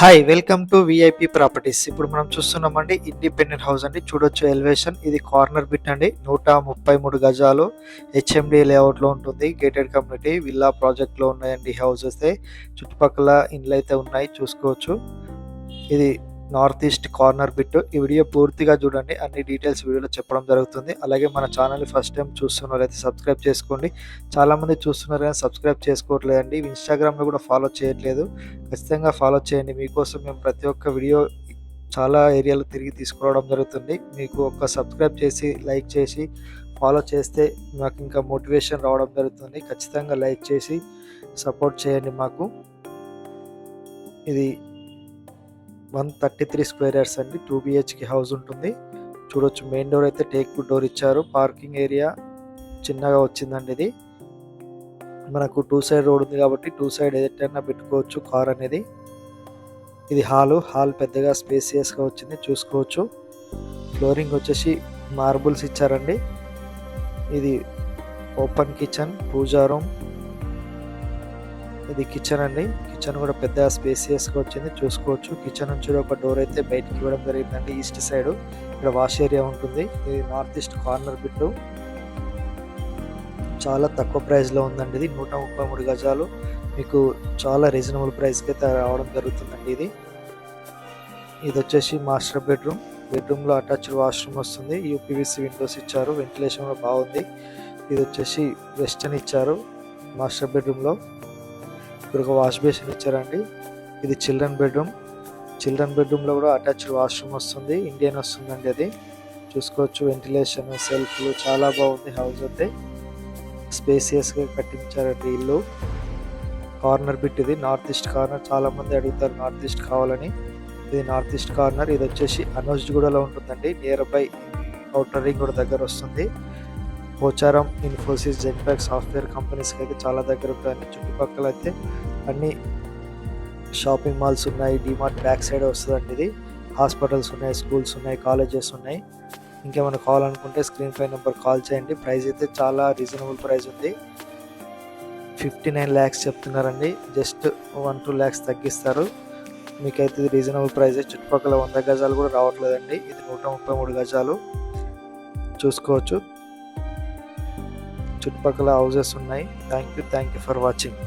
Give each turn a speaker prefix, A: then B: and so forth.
A: Hi welcome to VIP properties. ఇప్పుడు మనం చూస్తున్నామండి ఇండిపెండెంట్ హౌస్ అండి. చూడొచ్చు ఎలివేషన్. ఇది కార్నర్ బిట్ అండి. 133 గజాలు హెచ్ఎండి లేఅవుట్లో ఉంటుంది. గేటెడ్ కమ్యూనిటీ విల్లా ప్రాజెక్ట్లో ఉన్నాయండి హౌసెస్. చుట్టుపక్కల ఇండ్లు అయితే ఉన్నాయి, చూసుకోవచ్చు. ఇది నార్త్ ఈస్ట్ కార్నర్ బిట్. ఈ వీడియో పూర్తిగా చూడండి, అన్ని డీటెయిల్స్ వీడియోలో చెప్పడం జరుగుతుంది. అలాగే మన ఛానల్ని ఫస్ట్ టైం చూస్తున్నట్లయితే సబ్స్క్రైబ్ చేసుకోండి. చాలామంది చూస్తున్నారు కానీ సబ్స్క్రైబ్ చేసుకోవట్లేదండి. ఇన్స్టాగ్రామ్లో కూడా ఫాలో చేయట్లేదు. ఖచ్చితంగా ఫాలో చేయండి. మీకోసం మేము ప్రతి ఒక్క వీడియో చాలా ఏరియాలు తిరిగి తీసుకురావడం జరుగుతుంది. మీకు ఒక సబ్స్క్రైబ్ చేసి లైక్ చేసి ఫాలో చేస్తే మాకు ఇంకా మోటివేషన్ రావడం జరుగుతుంది. ఖచ్చితంగా లైక్ చేసి సపోర్ట్ చేయండి మాకు. ఇది 133 స్క్వేర్ యార్డ్స్ అండి. 2 బిహెచ్కే హౌస్ ఉంటుంది. చూడొచ్చు, మెయిన్ డోర్ అయితే టేక్ వుడ్ డోర్ ఇచ్చారు. పార్కింగ్ ఏరియా చిన్నగా వచ్చిందండి. ఇది మనకు 2 సైడ్ రోడ్ ఉంది కాబట్టి 2 సైడ్ ఏదైనా పెట్టుకోవచ్చు కార్ అనేది. ఇది హాల్ పెద్దగా స్పేసియస్గా వచ్చింది, చూసుకోవచ్చు. ఫ్లోరింగ్ వచ్చేసి మార్బుల్స్ ఇచ్చారండి. ఇది ఓపెన్ కిచెన్, పూజా రూమ్. ఇది కిచెన్ అండి. కిచెన్ కూడా పెద్ద స్పేసియస్గా వచ్చింది, చూసుకోవచ్చు. కిచెన్ నుంచి ఒక డోర్ అయితే బయటకి ఇవ్వడం జరిగిందండి ఈస్ట్ సైడ్. ఇక్కడ వాష్ ఏరియా ఉంటుంది. ఇది నార్త్ ఈస్ట్ కార్నర్ బిట్టు. చాలా తక్కువ ప్రైస్లో ఉందండి. ఇది 133 గజాలు. మీకు చాలా రీజనబుల్ ప్రైస్కి అయితే రావడం జరుగుతుందండి. ఇది వచ్చేసి మాస్టర్ బెడ్రూమ్. బెడ్రూమ్లో అటాచ్డ్ వాష్రూమ్ వస్తుంది. యూపీవీసీ విండోస్ ఇచ్చారు. వెంటిలేషన్ కూడా బాగుంది. ఇది వచ్చేసి వెస్టర్న్ ఇచ్చారు మాస్టర్ బెడ్రూమ్లో. ఇక్కడ ఒక వాష్ బేసిన్ ఇచ్చారండి. ఇది చిల్డ్రన్ బెడ్రూమ్. చిల్డ్రన్ బెడ్రూమ్లో కూడా అటాచ్డ్ వాష్రూమ్ వస్తుంది. ఇండియన్ వస్తుందండి అది, చూసుకోవచ్చు. వెంటిలేషన్, సెల్ఫ్లు చాలా బాగుంది. హౌస్ అయితే స్పేసియస్గా కట్టించారండి ఇల్లు. కార్నర్ బిట్ ఇది, నార్త్ ఈస్ట్ కార్నర్. చాలామంది అడుగుతారు నార్త్ ఈస్ట్ కావాలని. ఇది నార్త్ ఈస్ట్ కార్నర్. ఇది వచ్చేసి అనోజ్గూడలో ఉంటుందండి. నియర్ బై ఔటర్ రింగ్ కూడా దగ్గర వస్తుంది. పోచారం, ఇన్ఫోసిస్, జెన్పాక్ సాఫ్ట్వేర్ కంపెనీస్కి అయితే చాలా దగ్గర ఉంటాయండి. చుట్టుపక్కల అయితే అన్ని షాపింగ్ మాల్స్ ఉన్నాయి. డిమార్ట్ బ్యాక్ సైడ్ వస్తుందండి. ఇది హాస్పిటల్స్ ఉన్నాయి, స్కూల్స్ ఉన్నాయి, కాలేజెస్ ఉన్నాయి. ఇంకేమైనా కావాలనుకుంటే స్క్రీన్ పై నెంబర్ కాల్ చేయండి. ప్రైస్ అయితే చాలా రీజనబుల్ ప్రైస్ ఉంది. 59 lakhs చెప్తున్నారండి. జస్ట్ 1-2 lakhs తగ్గిస్తారు. మీకైతే ఇది రీజనబుల్ ప్రైస్. చుట్టుపక్కల 100 గజాలు కూడా రావట్లేదండి. ఇది 133 గజాలు, చూసుకోవచ్చు. చుట్టుపక్కల హౌసెస్ ఉన్నాయి. Thank you for watching.